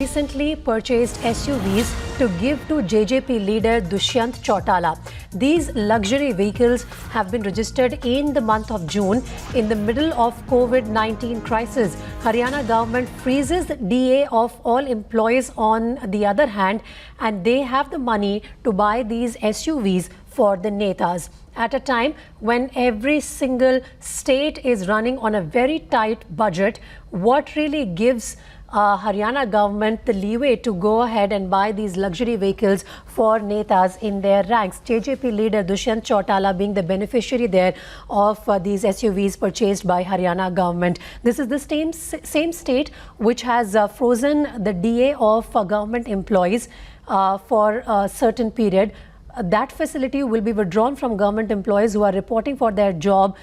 Recently purchased SUVs to give to JJP leader Dushyant Chautala. These luxury vehicles have been registered in the month of June. In the middle of COVID-19 crisis, Haryana government freezes the DA of all employees on the other hand, and they have the money to buy these SUVs for the netas at a time when every single state is running on a very tight budget. What really gives Haryana government the leeway to go ahead and buy these luxury vehicles for netas in their ranks? JJP leader Dushyant Chautala being the beneficiary there of these SUVs purchased by Haryana government. This is the same state which has frozen the DA of government employees for a certain period. That facility will be withdrawn from government employees who are reporting for their job,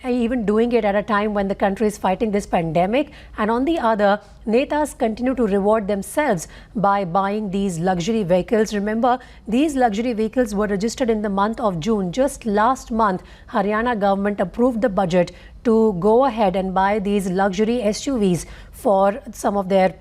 even doing it at a time when the country is fighting this pandemic. And on the other, netas continue to reward themselves by buying these luxury vehicles. Remember, these luxury vehicles were registered in the month of June. Just last month, Haryana government approved the budget to go ahead and buy these luxury SUVs for some of their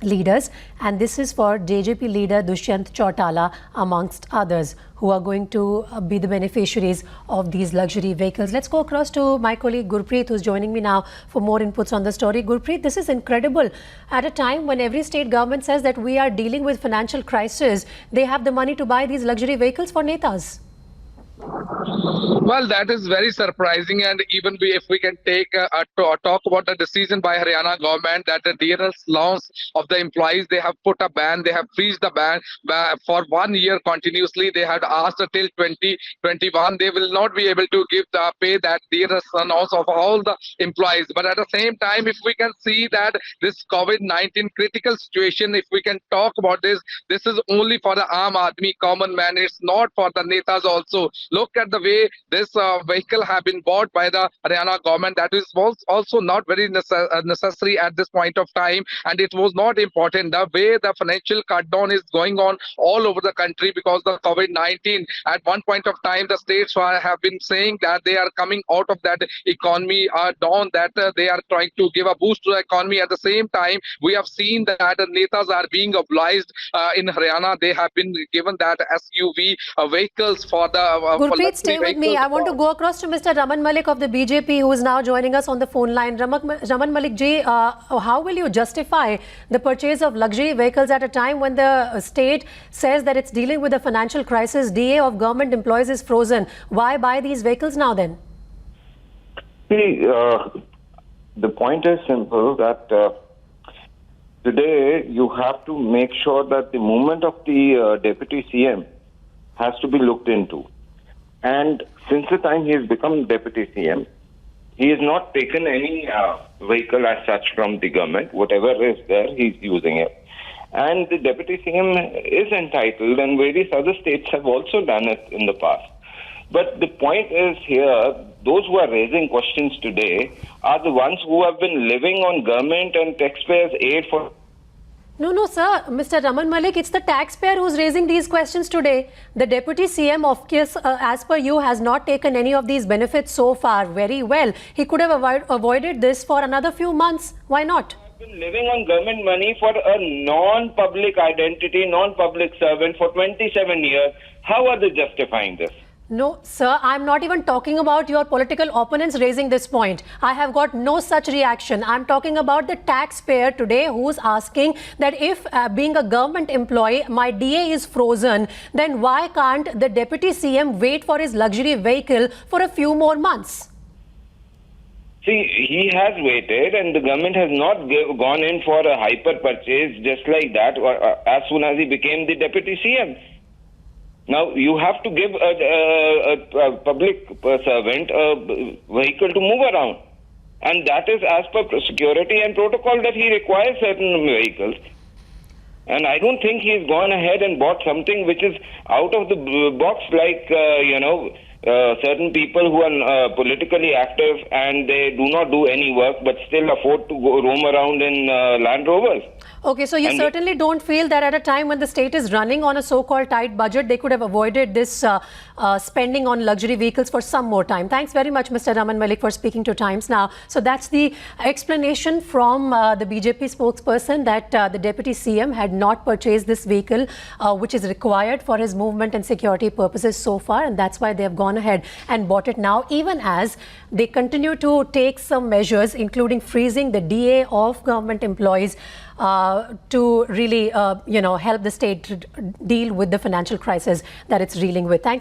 leaders, and this is for JJP leader Dushyant Chautala amongst others who are going to be the beneficiaries of these luxury vehicles. Let's go across to my colleague Gurpreet, who's joining me now for more inputs on the story. Gurpreet, this is incredible. At a time when every state government says that we are dealing with financial crisis, they have the money to buy these luxury vehicles for netas. Well, that is very surprising, and even if we can take a talk about the decision by Haryana government that the dearest loans of the employees, they have put a ban, they have freezed the ban for 1 year continuously. They had asked till 2021 they will not be able to give the pay that dearest loans of all the employees. But at the same time, if we can see that this COVID-19 critical situation, if we can talk about this is only for the Aam Aadmi, common man. It's not for the netas also. Look at the way this vehicle have been bought by the Haryana government. That is also not very necessary at this point of time, and it was not important. The way the financial cut down is going on all over the country because of COVID-19. At one point of time, the states have been saying that they are coming out of that economy down, that they are trying to give a boost to the economy. At the same time, we have seen that the netas are being obliged in Haryana. They have been given that SUV vehicles for the Gurpreet, stay with me. I want to go across to Mr. Raman Malik of the BJP, who is now joining us on the phone line. Raman Malik ji, how will you justify the purchase of luxury vehicles at a time when the state says that it's dealing with a financial crisis? DA of government employees is frozen. Why buy these vehicles now then? See, the point is simple, that today you have to make sure that the movement of the Deputy CM has to be looked into. And since the time he has become Deputy CM, he has not taken any vehicle as such from the government. Whatever is there, he's using it. And the Deputy CM is entitled, and various other states have also done it in the past. But the point is here, those who are raising questions today are the ones who have been living on government and taxpayers' aid for... No, sir. Mr. Raman Malik, it's the taxpayer who's raising these questions today. The Deputy CM, of course, as per you, has not taken any of these benefits so far. Very well. He could have avoided this for another few months. Why not? Been living on government money for a non-public identity, non-public servant for 27 years. How are they justifying this? No, sir, I'm not even talking about your political opponents raising this point. I have got no such reaction. I'm talking about the taxpayer today who's asking that if being a government employee, my DA is frozen, then why can't the Deputy CM wait for his luxury vehicle for a few more months? See, he has waited, and the government has not gone in for a hyper purchase just like that as soon as he became the Deputy CM. Now, you have to give a public servant a vehicle to move around. And that is as per security and protocol that he requires certain vehicles. And I don't think he's gone ahead and bought something which is out of the box, like, certain people who are politically active and they do not do any work but still afford to go roam around in Land Rovers. Okay, so you And certainly don't feel that at a time when the state is running on a so-called tight budget, they could have avoided this spending on luxury vehicles for some more time. Thanks very much, Mr. Raman Malik, for speaking to Times Now. So that's the explanation from the BJP spokesperson that the Deputy CM had not purchased this vehicle, which is required for his movement and security purposes so far, and that's why they have gone ahead and bought it now, even as they continue to take some measures, including freezing the DA of government employees to really, help the state deal with the financial crisis that it's dealing with. Thanks.